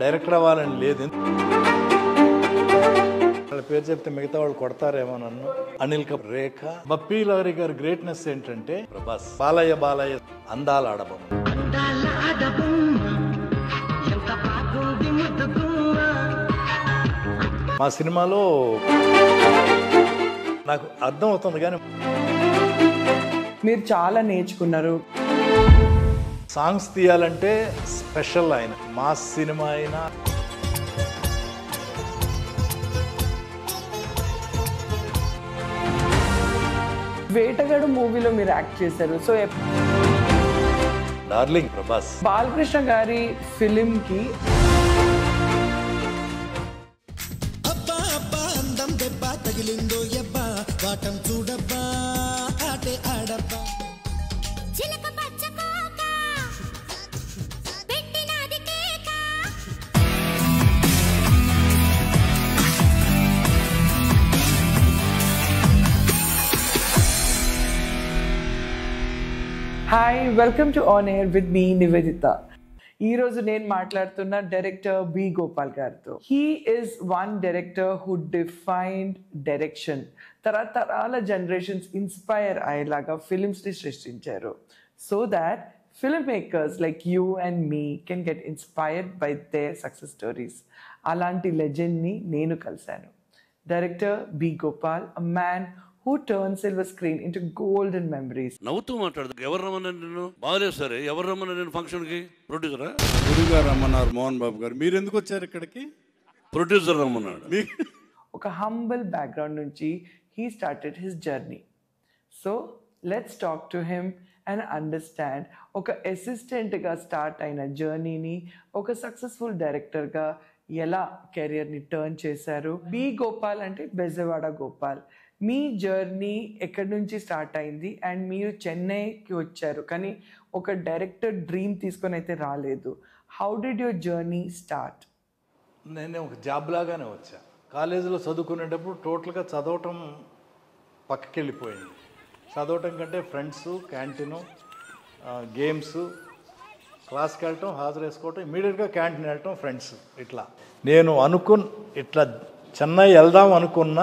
Director అవ్వాలని లేదు. వాళ్ళ పేరు చెప్తే మిగతా వాళ్ళు కొడతారేమో నన్ను. అనిల్ కపూర్, రేఖ, బప్పీ లహరి గారి గ్రేట్నెస్ ఏంటంటే ప్రభాస్. బాలయ్య అందాల ఆడబొమ్మ. మా సినిమాలో నాకు అర్థం అవుతుంది కానీ మీరు చాలా నేర్చుకున్నారు. సాంగ్స్ తీయాలంటే స్పెషల్ ఆయన. మా సినిమా అయినా వేటగాడు మూవీలో మీరు యాక్ట్ చేశారు. So darling Prabhas. బాలకృష్ణ గారి ఫిలిం కి hi, welcome to on air with me Nivedita. ఈ రోజు నేను మాట్లాడుతున్న డైరెక్టర్ బి గోపాల్ గారితో. He is one director who defined direction. తరతరాల జనరేషన్స్ ఇన్స్పైర్ అయ్యేలాగా ఫిలిమ్స్ని సృష్టించారు. So that film makers like you and me can get inspired by their success stories. అలాంటి లెజెండ్ని నేను కలిశాను. Director B Gopal, a man who turned silver screen into golden memories. నవ్వుతూ మాట్లాడదు. ఎవరు రమ్మన్నారు నేను? బాగాలేదు సరే, ఎవరు రమ్మన్నారు నేను ఫంక్షన్కి? ప్రొడ్యూసరా? గురుగారు రమ్మన్నారు, మోహన్ బాబు గారు. మీరు ఎందుకు వచ్చారు ఇక్కడికి? ప్రొడ్యూసర్ రమ్మన్నాడు. ఒక హంబల్ బ్యాక్గ్రౌండ్ నుంచి he started his journey. So let's talk to him and understand ఒక అసిస్టెంట్గా స్టార్ట్ అయిన జర్నీని ఒక సక్సెస్ఫుల్ డైరెక్టర్గా ఎలా కెరియర్ని టర్న్ చేశారు. బి గోపాల్ అంటే బెజవాడ గోపాల్. మీ జర్నీ ఎక్కడి నుంచి స్టార్ట్ అయింది అండ్ మీరు చెన్నైకి వచ్చారు, కానీ ఒక డైరెక్టర్ డ్రీమ్ తీసుకొని అయితే రాలేదు. How did your journey start? నేను ఒక జాబ్ లాగానే వచ్చా. కాలేజీలో చదువుకునేటప్పుడు టోటల్గా చదవటం పక్కకి వెళ్ళిపోయింది. చదవటం కంటే ఫ్రెండ్స్, క్యాంటీను, గేమ్స్, క్లాస్కి వెళ్ళటం, హాజరు వేసుకోవటం, ఇమీడియట్గా క్యాంటీన్ వెళ్ళటం, ఫ్రెండ్స్. ఇట్లా నేను ఇట్లా చెన్నై వెళ్దాం అనుకున్న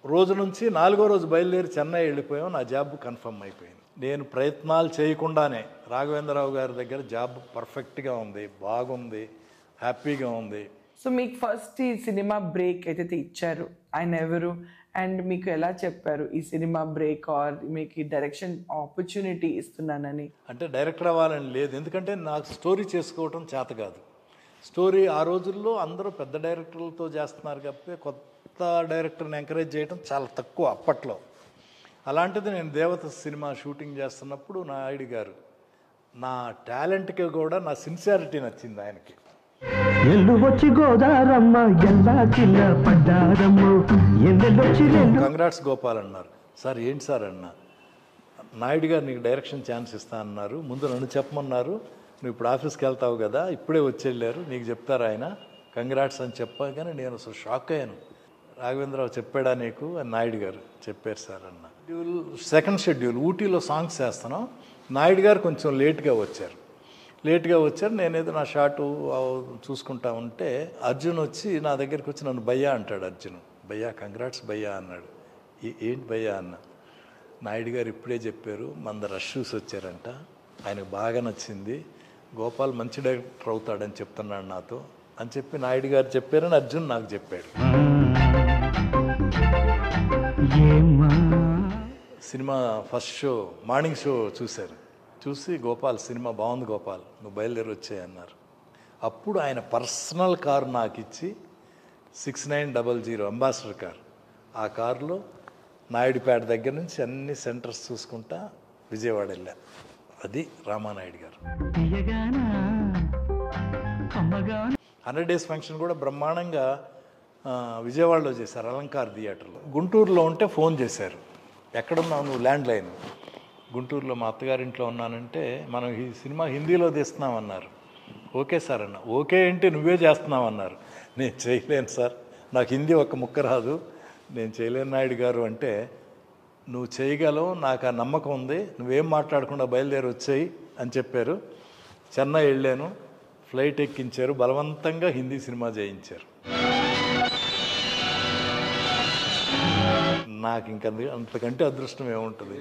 రోజు నుంచి 4వ రోజు బయలుదేరి చెన్నై వెళ్ళిపోయాం. నా జాబ్ కన్ఫర్మ్ అయిపోయింది. నేను ప్రయత్నాలు చేయకుండానే రాఘవేంద్రరావు గారి దగ్గర జాబ్ పర్ఫెక్ట్గా ఉంది, బాగుంది, హ్యాపీగా ఉంది. సో మీకు ఫస్ట్ ఈ సినిమా బ్రేక్ అయితే ఇచ్చారు ఆయన ఎవరు, అండ్ మీకు ఎలా చెప్పారు ఈ సినిమా బ్రేక్ ఆర్ మీకు ఈ డైరెక్షన్ ఆపర్చునిటీ ఇస్తున్నానని? అంటే డైరెక్టర్ అవ్వాలని లేదు, ఎందుకంటే నాకు స్టోరీ చేసుకోవటం చేత కాదు. స్టోరీ ఆ రోజుల్లో అందరూ పెద్ద డైరెక్టర్లతో చేస్తున్నారు కాబట్టి కొత్త డైరెక్టర్ని ఎంకరేజ్ చేయడం చాలా తక్కువ అప్పట్లో. అలాంటిది నేను దేవత సినిమా షూటింగ్ చేస్తున్నప్పుడు నాయుడు గారు నా టాలెంట్కి కూడా నా సిన్సియారిటీ నచ్చింది ఆయనకి. కంగ్రాట్స్ గోపాల్ అన్నారు. సార్ ఏంటి సార్ అన్న, నాయుడు గారు నీకు డైరెక్షన్ ఛాన్స్ ఇస్తా అన్నారు, ముందు నన్ను చెప్పమన్నారు, నువ్వు ఇప్పుడు ఆఫీస్కి వెళ్తావు కదా, ఇప్పుడే వచ్చి వెళ్ళారు, నీకు చెప్తారు ఆయన, కంగ్రాట్స్ అని చెప్పగానే నేను అసలు షాక్ అయ్యాను. రాఘవేంద్రరావు చెప్పాడా నీకు అని నాయుడు గారు చెప్పారు సార్ అన్న. సెకండ్ షెడ్యూల్ ఊటీలో సాంగ్స్ చేస్తున్నాం. నాయుడు గారు కొంచెం లేట్గా వచ్చారు. నేనేదో నా షాటు చూసుకుంటా ఉంటే అర్జున్ వచ్చి నా దగ్గరికి వచ్చి నన్ను భయ్యా అంటాడు. అర్జున్ భయ్యా కంగ్రాట్స్ భయ్యా అన్నాడు. ఏంటి భయ్యా అన్న? నాయుడు గారు ఇప్పుడే చెప్పారు మన రష్ చూసి వచ్చారంట, ఆయనకు బాగా నచ్చింది, గోపాల్ మంచి డైరెక్టర్ అవుతాడని చెప్తున్నాడు నాతో అని చెప్పి నాయుడు గారు చెప్పారని అర్జున్ నాకు చెప్పాడు. Cinema first show morning show చూశారు. చూసి గోపాల్ సినిమా బాగుంది గోపాల్, నువ్వు బయలుదేరి వచ్చాయి అన్నారు. అప్పుడు ఆయన పర్సనల్ కారు నాకు ఇచ్చి 6900 అంబాసిడర్ కార్, ఆ కారులో నాయుడుపేట దగ్గర నుంచి అన్ని సెంటర్స్ చూసుకుంటా విజయవాడ వెళ్ళా. అది రామానాయుడు గారు. 100 days ఫంక్షన్ కూడా బ్రహ్మాండంగా విజయవాడలో చేశారు, అలంకార్ థియేటర్లో. గుంటూరులో ఉంటే ఫోన్ చేశారు, ఎక్కడున్నావు నువ్వు? Land line. గుంటూరులో మా అత్తగారింట్లో ఉన్నానంటే మనం ఈ సినిమా హిందీలో తీస్తున్నామన్నారు. ఓకే సార్ అన్న. ఓకే ఏంటి నువ్వే చేస్తున్నావన్నారు. నేను చేయలేను సార్, నాకు హిందీ ఒక్క ముక్క రాదు, నేను చేయలేను నాయుడు గారు అంటే, నువ్వు చేయగలవు, నాకు ఆ నమ్మకం ఉంది, నువ్వేం మాట్లాడకుండా బయలుదేరి వచ్చాయి అని చెప్పారు. చెన్నై వెళ్ళాను. ఫ్లైట్ ఎక్కించారు, బలవంతంగా హిందీ సినిమా చేయించారు. నాకు ఇంక అంతకంటే అదృష్టం ఏముంటుంది.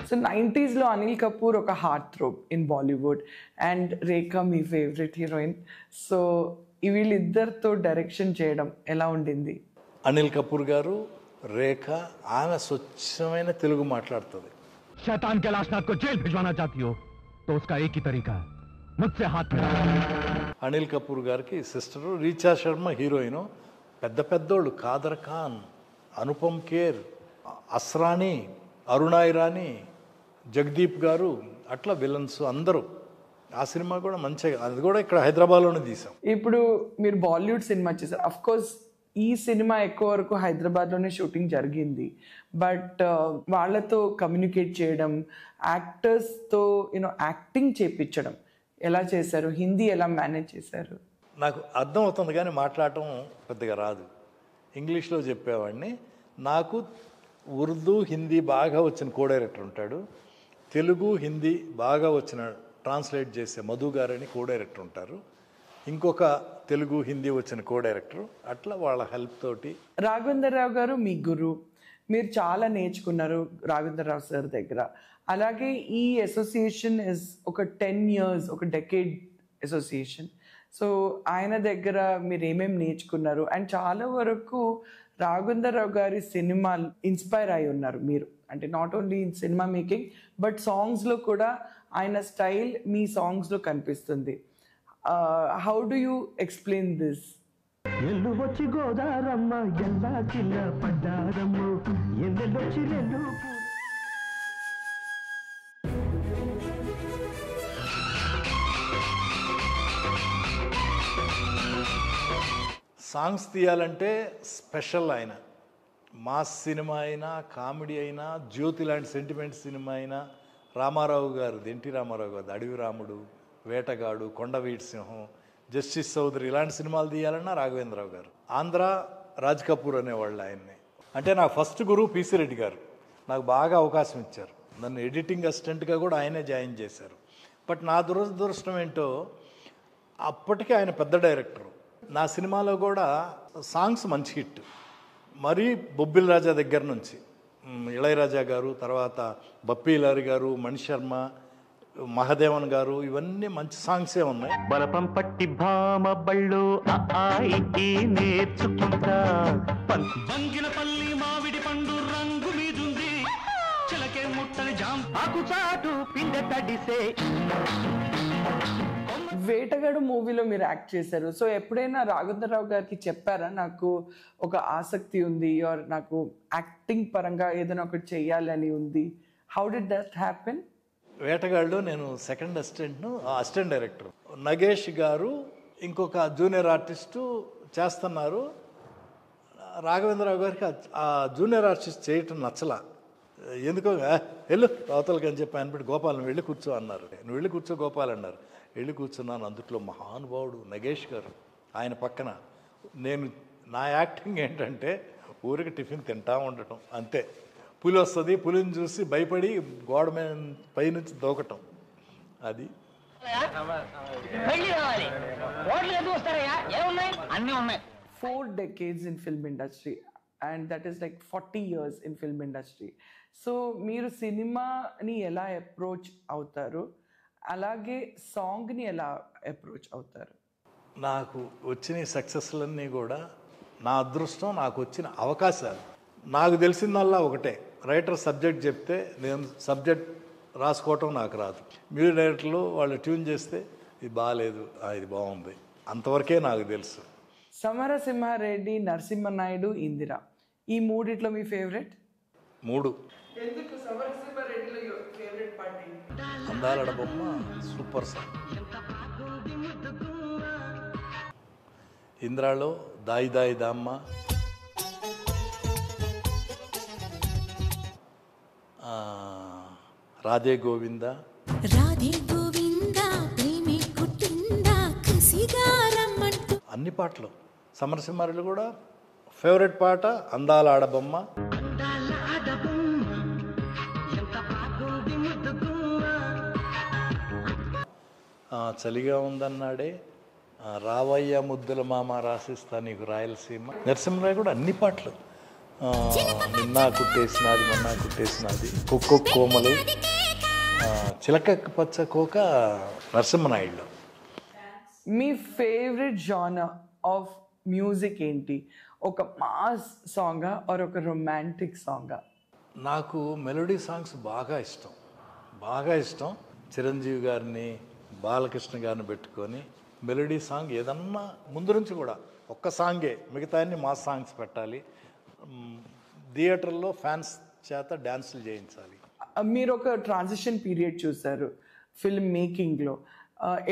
సో 90s అనిల్ కపూర్ ఒక heart throb in Bollywood and Rekha మీ ఫేవరెట్ హీరోయిన్. సో వీళ్ళిద్దరితో డైరెక్షన్ చేయడం ఎలా ఉండింది? అనిల్ కపూర్ గారు, రేఖ, ఆమె స్వచ్ఛమైన తెలుగు మాట్లాడుతుంది. शैतान कैलाशनाथ को जेल भिजवाना चाहती हो तो उसका एक ही तरीका है, मुझसे हाथ मिला. అనిల్ కపూర్ గారికి సిస్టరు రీచా శర్మ హీరోయిన్. పెద్ద పెద్దోళ్ళు కాదర్ ఖాన్, అనుపమ్ ఖేర్, అస్రానీ, అరుణా ఇరానీ, జగదీప్ గారు, అట్లా విలన్స్ అందరూ. ఆ సినిమా కూడా మంచిగా, అది కూడా ఇక్కడ హైదరాబాద్లోనే తీసాం. ఇప్పుడు మీరు బాలీవుడ్ సినిమా చేశారు. అఫ్ కోర్స్ ఈ సినిమా ఎక్కువ వరకు హైదరాబాద్లోనే షూటింగ్ జరిగింది. బట్ వాళ్ళతో కమ్యూనికేట్ చేయడం, యాక్టర్స్తో యాక్టింగ్ చేయించడం ఎలా చేశారు? హిందీ ఎలా మేనేజ్ చేశారు? నాకు అర్థం అవుతుంది కానీ మాట్లాడటం పెద్దగా రాదు. ఇంగ్లీష్లో చెప్పేవాడిని. నాకు ఉర్దూ, హిందీ బాగా వచ్చిన కో డైరెక్టర్ ఉంటాడు. తెలుగు, హిందీ బాగా వచ్చిన ట్రాన్స్లేట్ చేసే మధు గారని కో డైరెక్టర్ ఉంటారు. ఇంకొక తెలుగు, హిందీ వచ్చిన కో డైరెక్టర్. అట్లా వాళ్ళ హెల్ప్ తోటి. రాఘవేంద్రరావు గారు మీ గురు, మీరు చాలా నేర్చుకున్నారు రాఘవేంద్రరావు సార్ దగ్గర. అలాగే ఈ అసోసియేషన్ ఇస్ ఒక 10 years, ఒక డెకేడ్ అసోసియేషన్. సో ఆయన దగ్గర మీరు ఏమేమి నేర్చుకున్నారు? అండ్ చాలా వరకు రాఘవేంద్రరావు గారి సినిమాలు ఇన్స్పైర్ అయి ఉన్నారు మీరు. అంటే not only in cinema making but సాంగ్స్లో కూడా ఆయన స్టైల్ మీ సాంగ్స్లో కనిపిస్తుంది. How do you explain this? ఎల్లు వచ్చి గోదారమ్మ ఎల్లా కిల్ల పడ్డారమ్మ ఎన్నెల్లొచ్చి రెండు. సాంగ్స్ తీయాలంటే స్పెషల్. ఆయన మాస్ సినిమా అయినా, కామెడీ అయినా, జ్యోతి లాంటి సెంటిమెంట్ సినిమా అయినా, రామారావు గారు, ఎన్టీ రామారావు గారు అడవి రాముడు, వేటగాడు, కొండవీటి సింహం, జస్టిస్ చౌదరి ఇలాంటి సినిమాలు తీయాలన్నా రాఘవేంద్రరావు గారు. ఆంధ్ర రాజ్ కపూర్ అనేవాళ్ళు ఆయన్ని. అంటే నా ఫస్ట్ గురువు పిసి రెడ్డి గారు. నాకు బాగా అవకాశం ఇచ్చారు. నన్ను ఎడిటింగ్ అసిస్టెంట్గా కూడా ఆయనే జాయిన్ చేశారు. బట్ నా దురదృష్టం ఏంటో, అప్పటికే ఆయన పెద్ద డైరెక్టరు. నా సినిమాలో కూడా సాంగ్స్ మంచి హిట్. మరీ బొబ్బిల్ రాజా దగ్గర నుంచి ఇళయరాజా గారు, తర్వాత బప్పీలారి గారు, మణిశర్మ, మహదేవన్ గారు, ఇవన్నీ మంచి సాంగ్సే ఉన్నాయి. బలపం పట్టి భామ బళ్ళు ఆయి నేర్చుకుంటా, బంగినపల్లి మామిడి పండు రంగు మీదుంది, చిలకే ముట్టని జాం ఆకు చాటు పిండ తడిసే. వేటగాడు మూవీలో మీరు యాక్ట్ చేశారు. సో ఎప్పుడైనా రాఘవేంద్రరావు గారికి చెప్పారా, నాకు ఒక ఆసక్తి ఉంది, ఆర్ నాకు యాక్టింగ్ పరంగా ఏదైనా ఒకటి చెయ్యాలని ఉంది? How did that happen? వేటగాళ్ళు నేను సెకండ్ అసిస్టెంట్ డైరెక్టర్. నగేష్ గారు ఇంకొక జూనియర్ ఆర్టిస్టు చేస్తున్నారు. రాఘవేంద్రరావు గారికి ఆ జూనియర్ ఆర్టిస్ట్ చేయటం నచ్చలా. ఎందుకో వెళ్ళు అవతలకి అని చెప్పి ఆయన పెట్టి, గోపాల్ నువ్వు వెళ్ళి కూర్చో అన్నారు. నువ్వు వెళ్ళి కూర్చో గోపాల్ అన్నారు. వెళ్ళి కూర్చున్నాను. అందుట్లో మహానుభావుడు నగేష్ గారు ఆయన పక్కన. నేను నా యాక్టింగ్ ఏంటంటే ఊరికి టిఫిన్ తింటా ఉండటం అంతే. పులి వస్తుంది, పులిని చూసి భయపడి గోడ మీద పైనుంచి దూకటం. అది 4 decades in film industry and that is like 40 years in film industry. So మీరు సినిమాని ఎలా అప్రోచ్ అవుతారు, అలాగే సాంగ్ని ఎలా అప్రోచ్ అవుతారు? నాకు వచ్చిన సక్సెస్లన్నీ కూడా నా అదృష్టం, నాకు వచ్చిన అవకాశాలు. నాకు తెలిసిందల్లా ఒకటే, రైటర్ సబ్జెక్ట్ చెప్తే నేను సబ్జెక్ట్ రాసుకోవటం నాకు రాదు. మ్యూజిక్ డైరెక్టర్లు వాళ్ళు ట్యూన్ చేస్తే ఇది బాగాలేదు, ఇది బాగుంది, అంతవరకే నాకు తెలుసు. సమరసింహారెడ్డి, నరసింహనాయుడు, ఇందిర, ఈ మూడిట్లో మీ ఫేవరెట్? 3. ఎందుకు సమరసింహారెడ్డిలో ఫేవరెట్ పార్టీ? అందాల బొమ్మ సూపర్ సాంగ్. ఇంద్రాలో దాయి దాయి దామ్మ, రాధే గోవింద, రాధే గోవింద ప్రేమే పుట్టిందా కసిగా రమ్మంటూ అన్ని పాటలు. సమరసింహారెడ్డి కూడా ఫేవరెట్ పాట అందాల ఆడబొమ్మ. చలిగా ఉందన్నాడే, రావయ్య ముద్దుల మామ రాసిస్తా నీకు రాయలసీమ. నరసింహరావు కూడా అన్ని పాటలు, నిన్నా కుట్టేసినది మొన్నా కుట్టేసినది, కుక్కు కోమలు, చిలక పచ్చ కోక నరసింహనాయుడులో. మీ ఫేవరెట్ జానర్ ఆఫ్ మ్యూజిక్ ఏంటి? ఒక మాస్ సాంగా ఆర్ ఒక రొమాంటిక్ సాంగా? నాకు మెలోడీ సాంగ్స్ బాగా ఇష్టం. చిరంజీవి గారిని, బాలకృష్ణ గారిని పెట్టుకొని మెలోడీ సాంగ్ ఏదన్నా ముందు నుంచి కూడా ఒక్క సాంగే, మిగతా అన్ని మాస్ సాంగ్స్ పెట్టాలి. థియేటర్లో ఫ్యాన్స్ చేత డ్యాన్సులు చేయించాలి. మీరు ఒక ట్రాన్సిషన్ పీరియడ్ చూసారు ఫిల్మ్ మేకింగ్లో.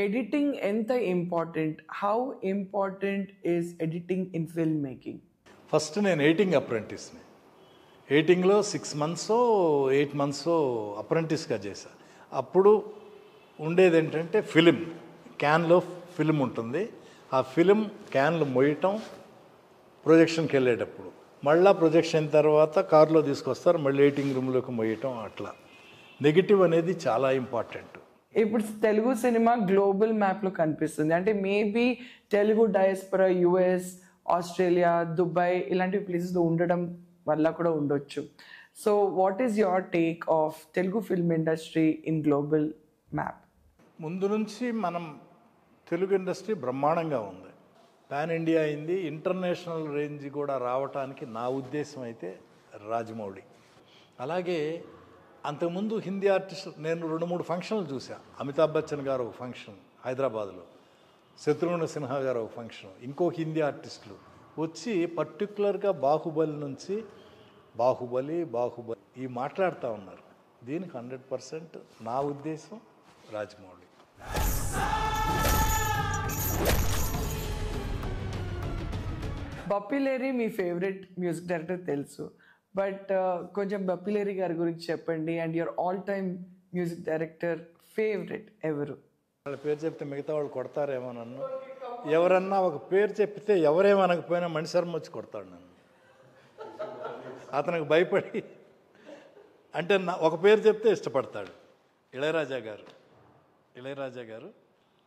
ఎడిటింగ్ ఎంత important? How important is editing in film making? First నేను ఎయిటింగ్ అప్రెంటిస్ని. ఎయిటింగ్లో 6 months 8 months అప్రెంటిస్గా చేశాను. అప్పుడు ఉండేది ఏంటంటే ఫిలిం, క్యాన్లో ఫిలిం ఉంటుంది. ఆ ఫిలిం క్యాన్లు మొయ్యటం, ప్రొజెక్షన్కి వెళ్ళేటప్పుడు మళ్ళీ ప్రొజెక్షన్ తర్వాత కారులో తీసుకొస్తారు, మళ్ళీ ఎయిటింగ్ రూమ్లోకి మొయ్యటం. అట్లా నెగిటివ్ అనేది చాలా ఇంపార్టెంట్. ఇప్పుడు తెలుగు సినిమా గ్లోబల్ మ్యాప్లో కనిపిస్తుంది. అంటే maybe Telugu డయాస్పొరా US, Australia, Dubai ఇలాంటి ప్లేసెస్లో ఉండడం వల్ల కూడా ఉండొచ్చు. So what is your take off Telugu film industry in global map? ముందు నుంచి మనం తెలుగు ఇండస్ట్రీ బ్రహ్మాండంగా ఉంది, పాన్ ఇండియా అయింది. ఇంటర్నేషనల్ రేంజ్ కూడా రావటానికి నా ఉద్దేశం అయితే రాజమౌళి. అలాగే అంతకుముందు హిందీ ఆర్టిస్టులు నేను 2-3 ఫంక్షన్లు చూశాను. అమితాబ్ బచ్చన్ గారు ఒక ఫంక్షన్ హైదరాబాద్లో, శత్రుఘ్న సిన్హా గారు ఒక ఫంక్షన్, ఇంకో హిందీ ఆర్టిస్టులు వచ్చి పర్టికులర్గా బాహుబలి నుంచి బాహుబలి ఈ మాట్లాడుతూ ఉన్నారు. దీనికి 100% నా ఉద్దేశం రాజమౌళి. బప్పిలేరి మీ ఫేవరెట్ మ్యూజిక్ డైరెక్టర్ తెలుసు, బట్ కొంచెం బప్పిలేరి గారి గురించి చెప్పండి. And your all time music director favourite ఎవరు? వాళ్ళ పేరు చెప్తే మిగతా వాళ్ళు కొడతారేమో నన్ను. ఎవరన్నా ఒక పేరు చెప్తే ఎవరేమనకపోయినా మణిశర్మ వచ్చి కొడతాడు నన్ను. అతనికి భయపడి, అంటే ఒక పేరు చెప్తే ఇష్టపడతాడు. ఇళయరాజా గారు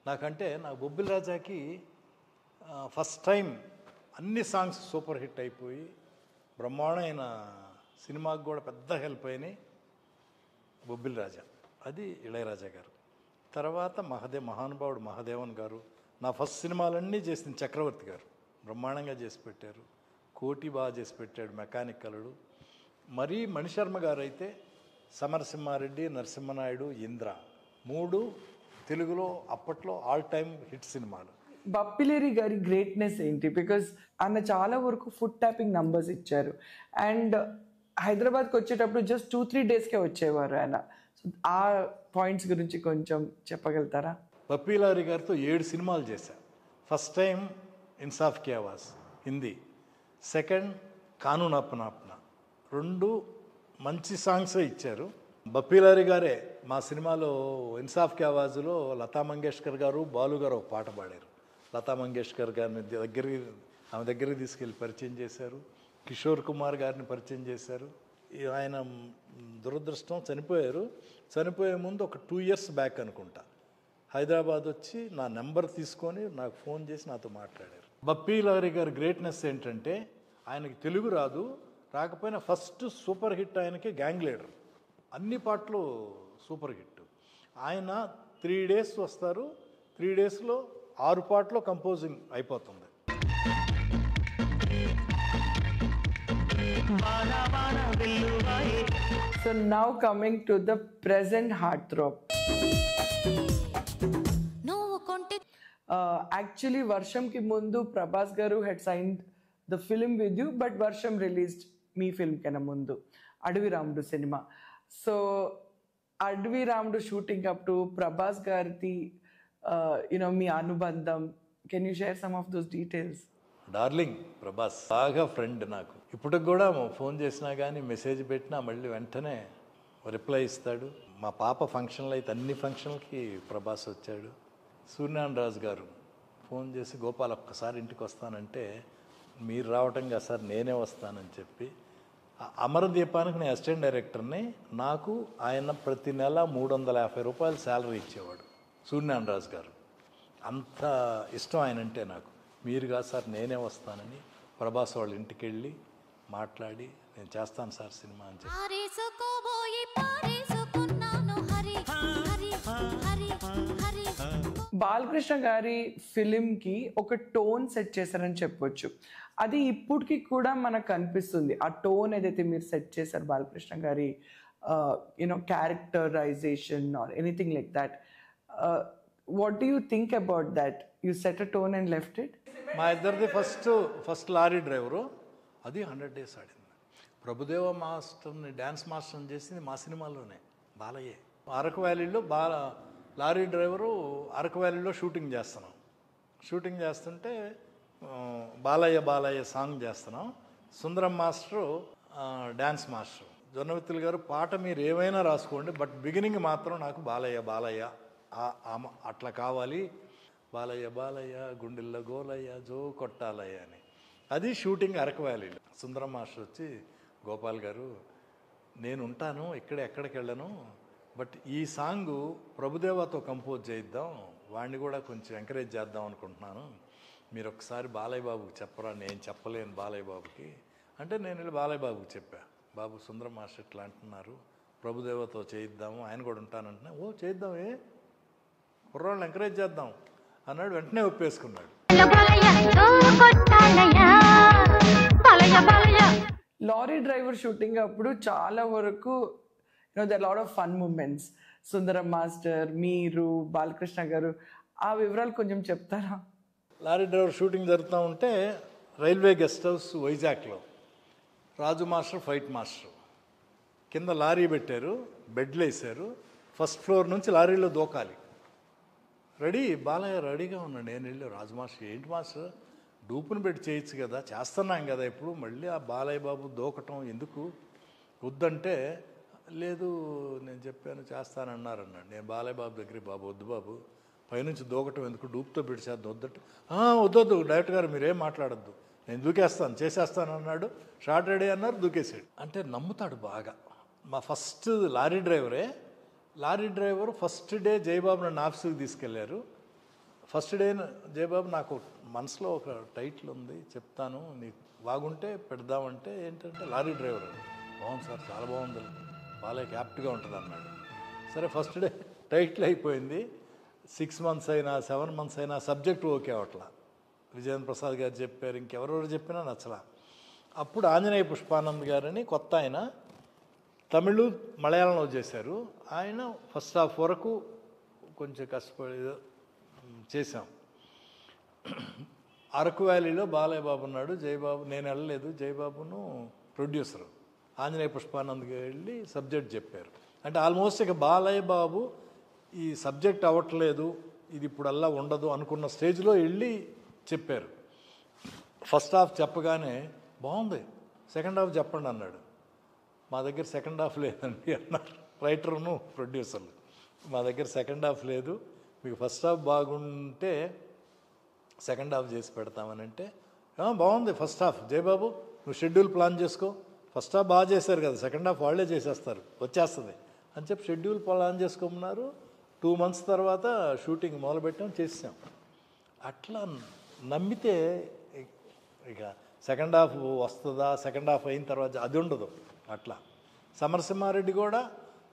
నాకంటే నాకు బొబ్బిలి రాజాకి ఫస్ట్ టైం అన్ని సాంగ్స్ సూపర్ హిట్ అయిపోయి బ్రహ్మాండమైన సినిమాకి కూడా పెద్ద హెల్ప్ అయినాయి బొబ్బిలి రాజా. అది ఇళయరాజా గారు. తర్వాత మహానుభావుడు మహాదేవన్ గారు. నా ఫస్ట్ సినిమాలన్నీ చేసింది చక్రవర్తి గారు, బ్రహ్మాండంగా చేసి పెట్టారు. కోటి బాగా చేసి పెట్టాడు, మెకానిక్ కలడు. మరీ మణిశర్మ గారు అయితే సమరసింహారెడ్డి, నరసింహనాయుడు, ఇంద్ర 3 తెలుగులో అప్పట్లో ఆల్ టైమ్ హిట్ సినిమాలు. బప్పిలేరి గారి గ్రేట్నెస్ ఏంటి? బికాజ్ ఆయన చాలా వరకు ఫుట్ ట్యాపింగ్ నంబర్స్ ఇచ్చారు. అండ్ హైదరాబాద్కి వచ్చేటప్పుడు జస్ట్ 2-3 daysకే వచ్చేవారు ఆయన. సో ఆ పాయింట్స్ గురించి కొంచెం చెప్పగలుగుతారా? బప్పిలారి గారితో 7 సినిమాలు చేశాను. ఫస్ట్ టైం ఇన్సాఫ్ కి ఆవాజ్ హిందీ, సెకండ్ కానూన్ అప్నా 2 మంచి సాంగ్సే ఇచ్చారు. బప్పిలారి గారే మా సినిమాలో ఇన్సాఫ్ కి ఆవాజ్లో లతా మంగేష్కర్ గారు, బాలు గారు ఒక పాట పాడారు. లతా మంగేష్కర్ గారిని ఆమె దగ్గరికి తీసుకెళ్ళి పరిచయం చేశారు. కిషోర్ కుమార్ గారిని పరిచయం చేశారు. ఆయన దురదృష్టం చనిపోయారు. చనిపోయే ముందు ఒక 2 years బ్యాక్ అనుకుంటా హైదరాబాద్ వచ్చి నా నెంబర్ తీసుకొని నాకు ఫోన్ చేసి నాతో మాట్లాడారు. బప్పిలారి గారి గ్రేట్నెస్ ఏంటంటే ఆయనకి తెలుగు రాకపోయినా ఫస్ట్ సూపర్ హిట్ ఆయనకి గ్యాంగ్ లీడర్. అన్ని పాటలు సూపర్ హిట్. ఆయన 3 days వస్తారు, 3 daysలో 6 పాటలు కంపోజింగ్ అయిపోతుంది. So now coming to the present heartthrob. Actually, Varsham ki mundu Prabhas garu had signed the film with you, but Varsham released me film kana mundu Adavi Ramudu cinema. So Adavi Ramudu shooting up to Prabhas garti, మీ అనుబంధం. Can you share some of those details? Darling Prabhas బాగా friend నాకు. ఇప్పటికి కూడా phone చేసినా కానీ message పెట్టినా మళ్ళీ వెంటనే రిప్లై ఇస్తాడు. మా పాప ఫంక్షన్లు అయితే అన్ని ఫంక్షన్లకి ప్రభాస్ వచ్చాడు. సూర్యనారాయణ రాజు గారు ఫోన్ చేసి గోపాల్ ఒక్కసారి ఇంటికి వస్తానంటే మీరు రావటంగా సార్ నేనే వస్తానని చెప్పి అమరదీపానికి నేను అసిస్టెంట్ డైరెక్టర్ని. నాకు ఆయన ప్రతి నెల 350 రూపాయలు శాలరీ ఇచ్చేవాడు. సూర్యనారాయణరాజు గారు. అంత ఇష్టం ఆయన అంటే నాకు. మీరు కాదు సార్ నేనే వస్తానని ప్రభాస్ వాళ్ళ ఇంటికి వెళ్ళి మాట్లాడి నేను చేస్తాను సార్ సినిమా అని చెప్పి. ఆరేసుకోబోయి పారేసుకున్నాను హరి హరి హరి హరి. బాలకృష్ణ గారి ఫిలింకి ఒక టోన్ సెట్ చేశారని చెప్పొచ్చు. అది ఇప్పటికి కూడా మనకు కనిపిస్తుంది. ఆ టోన్ ఏదైతే మీరు సెట్ చేశారు బాలకృష్ణ గారి characterization or anything like that, what do you think about that? You set a tone and left it. మా ఇద్దరిది ఫస్ట్ లారీ డ్రైవరు, అది 100 days ఆడింది. ప్రభుదేవ మాస్టర్ని డ్యాన్స్ మాస్టర్ని చేసింది మా సినిమాలోనే బాలయ్యే. అరకు వ్యాలీలో లారీ డ్రైవరు అరకు వ్యాలీలో షూటింగ్ చేస్తున్నాం. షూటింగ్ చేస్తుంటే బాలయ్య బాలయ్య సాంగ్ చేస్తున్నాం. సుందరం మాస్టరు డ్యాన్స్ మాస్టర్. జొన్నవిత్తులు గారు పాట మీరు ఏమైనా రాసుకోండి, బట్ బిగినింగ్ మాత్రం నాకు బాలయ్య బాలయ్య అట్లా కావాలి, బాలయ్య బాలయ్య గుండెల్లో గోలయ్య జో కొట్టాలయ్య అని. అది షూటింగ్ అరకు వ్యాలీలో. సుందరం మాస్టర్ వచ్చి, గోపాల్ గారు నేను ఉంటాను ఇక్కడే, ఎక్కడికి వెళ్ళను, బట్ ఈ సాంగు ప్రభుదేవాతో కంపోజ్ చేయిద్దాం, వాడిని కూడా కొంచెం ఎంకరేజ్ చేద్దాం అనుకుంటున్నాను, మీరు ఒకసారి బాలయ్య బాబుకి చెప్పరా, నేను చెప్పలేను బాలయ్య బాబుకి అంటే నేను వెళ్ళి బాలయ్య బాబుకి చెప్పా. బాబు సుందరం మాస్టర్ ఇట్లా అంటున్నారు, ప్రభుదేవతో చేయిద్దాము, ఆయన కూడా ఉంటానంటున్నా. ఓ చేద్దాం, కుర్రాళ్ళని ఎంకరేజ్ చేద్దాం అన్నాడు. వెంటనే ఒప్పేసుకున్నాడు. లారీ డ్రైవర్ షూటింగ్ అప్పుడు చాలా వరకు there lot of fun moments. Sundaram master, మీరు, బాలకృష్ణ గారు, ఆ వివరాలు కొంచెం చెప్తారా? లారీ డ్రైవర్ షూటింగ్ జరుగుతూ ఉంటే రైల్వే గెస్ట్ హౌస్ వైజాగ్లో రాజు మాస్టర్ ఫైట్ మాస్టర్ కింద లారీ పెట్టారు, బెడ్లు వేసారు. ఫస్ట్ ఫ్లోర్ నుంచి లారీలో దూకాలి. రెడీ, బాలయ్య రెడీగా ఉన్నాడు. నేను వెళ్ళి రాజు మాస్టర్ ఏంటి మాస్టర్ డూపుని పెట్టి చేయొచ్చు కదా, చేస్తున్నాం కదా ఇప్పుడు, మళ్ళీ ఆ బాలయ్య బాబు దూకటం ఎందుకు వద్దంటే, లేదు నేను చెప్పాను చేస్తానన్నారు అన్నాడు. నేను బాలయ్య బాబు దగ్గరికి, బాబు వద్దు బాబు, పైనుంచి దూకటం ఎందుకు, డూప్తో పెట్టి చేద్దాం వద్దంటే, వద్దొద్దు డైరెక్టర్ గారు మీరేం మాట్లాడద్దు, నేను దూకేస్తాను చేసేస్తాను అన్నాడు. షార్ట్ రెడీ అన్నారు, దూకేసాడు. అంటే నమ్ముతాడు బాగా. మా first lorry driver first day Jayababu నన్ను ఆఫీస్కి తీసుకెళ్లారు. ఫస్ట్ డే జయబాబు నాకు మనసులో ఒక టైటిల్ ఉంది చెప్తాను, నీకు బాగుంటే పెడదామంటే ఏంటంటే లారీ డ్రైవర్. బాగుంది సార్, చాలా బాగుంది, బాలయ్యకి యాప్ట్గా ఉంటుంది అన్నాడు. సరే ఫస్ట్ డే టైటిల్ అయిపోయింది. 6 months అయినా 7 months అయినా సబ్జెక్ట్ ఓకే అవట్లా. విజయేంద్ర ప్రసాద్ గారు చెప్పారు, ఇంకెవరెవరు చెప్పినా నచ్చలా. అప్పుడు ఆంజనేయ పుష్పానంద్ గారని కొత్త ఆయన, తమిళ్ మలయాళంలో చేశారు. ఆయన ఫస్ట్ హాఫ్ వరకు కొంచెం కష్టపడి చేశాం. అరకు వ్యాలీలో బాలయ్య బాబు ఉన్నాడు, జయబాబు, నేను వెళ్ళలేదు, జయబాబును ప్రొడ్యూసరు ఆంజనేయ పుష్పానంద్ గారు వెళ్ళి సబ్జెక్ట్ చెప్పారు. అంటే ఆల్మోస్ట్ ఇక బాలయ్య బాబు ఈ సబ్జెక్ట్ అవ్వట్లేదు, ఇది ఇప్పుడల్లా ఉండదు అనుకున్న స్టేజ్లో వెళ్ళి చెప్పారు. ఫస్ట్ హాఫ్ చెప్పగానే బాగుంది, సెకండ్ హాఫ్ చెప్పండి అన్నాడు. మా దగ్గర సెకండ్ హాఫ్ లేదండి అన్నారు రైటర్ను ప్రొడ్యూసర్లు. మా దగ్గర సెకండ్ హాఫ్ లేదు, మీకు ఫస్ట్ హాఫ్ బాగుంటే సెకండ్ హాఫ్ చేసి పెడతామని అంటే, బాగుంది ఫస్ట్ హాఫ్, జయబాబు నువ్వు షెడ్యూల్ ప్లాన్ చేసుకో, ఫస్ట్ హాఫ్ బాగా చేశారు కదా, సెకండ్ హాఫ్ వాళ్ళే చేసేస్తారు వచ్చేస్తుంది అని చెప్పి షెడ్యూల్ ప్లాన్ చేసుకోమన్నారు. 2 months తర్వాత షూటింగ్ మొదలుపెట్టాం, చేసాం. అట్లా నమ్మితే ఇక సెకండ్ హాఫ్ వస్తుందా, సెకండ్ హాఫ్ అయిన తర్వాత అది ఉండదు. అట్లా సమరసింహారెడ్డి కూడా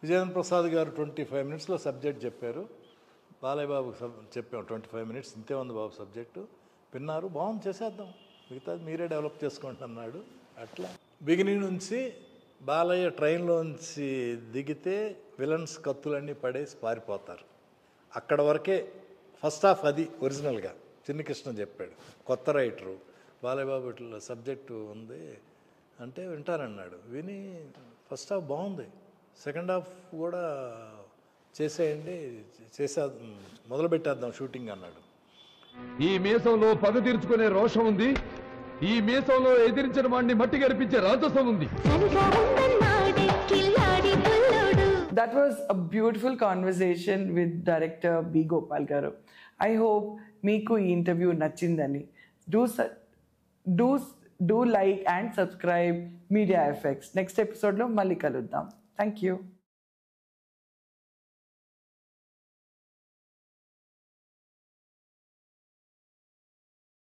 విజయేంద్ర ప్రసాద్ గారు 25 minutesలో సబ్జెక్ట్ చెప్పారు, బాలయ్య బాబుకి చెప్పాం 25 minutes, ఇంతే ఉంది బాబు సబ్జెక్టు, విన్నారు, బాగుంది చేసేద్దాం, మిగతాది మీరే డెవలప్ చేసుకోండి అన్నాడు. అట్లా బిగినింగ్ నుంచి బాలయ్య ట్రైన్లోంచి దిగితే విలన్స్ కత్తులన్నీ పడేసి పారిపోతారు, అక్కడ వరకే ఫస్ట్ హాఫ్. అది ఒరిజినల్గా చిన్నకృష్ణ చెప్పాడు, కొత్త రైటరు, బాలయ్య బాబు ఇట్లా సబ్జెక్టు ఉంది అంటే వింటానన్నాడు. విని ఫస్ట్ హాఫ్ బాగుంది, సెకండ్ హాఫ్ కూడా చేసేయండి, మొదలుపెట్టేద్దాం షూటింగ్ అన్నాడు. ఈ మీసంలో పగ తీర్చుకునే రోషం ఉంది, ఈ మీసంలో ఎదిరించిన వాడిని మట్టి గరిపించే రాజసం ఉంది. That was a beautiful conversation with director B. Gopal garu. I hope meeku ee interview nachindani. Do like and subscribe Media FX. Next episode lo malli kaluddam. Thank you.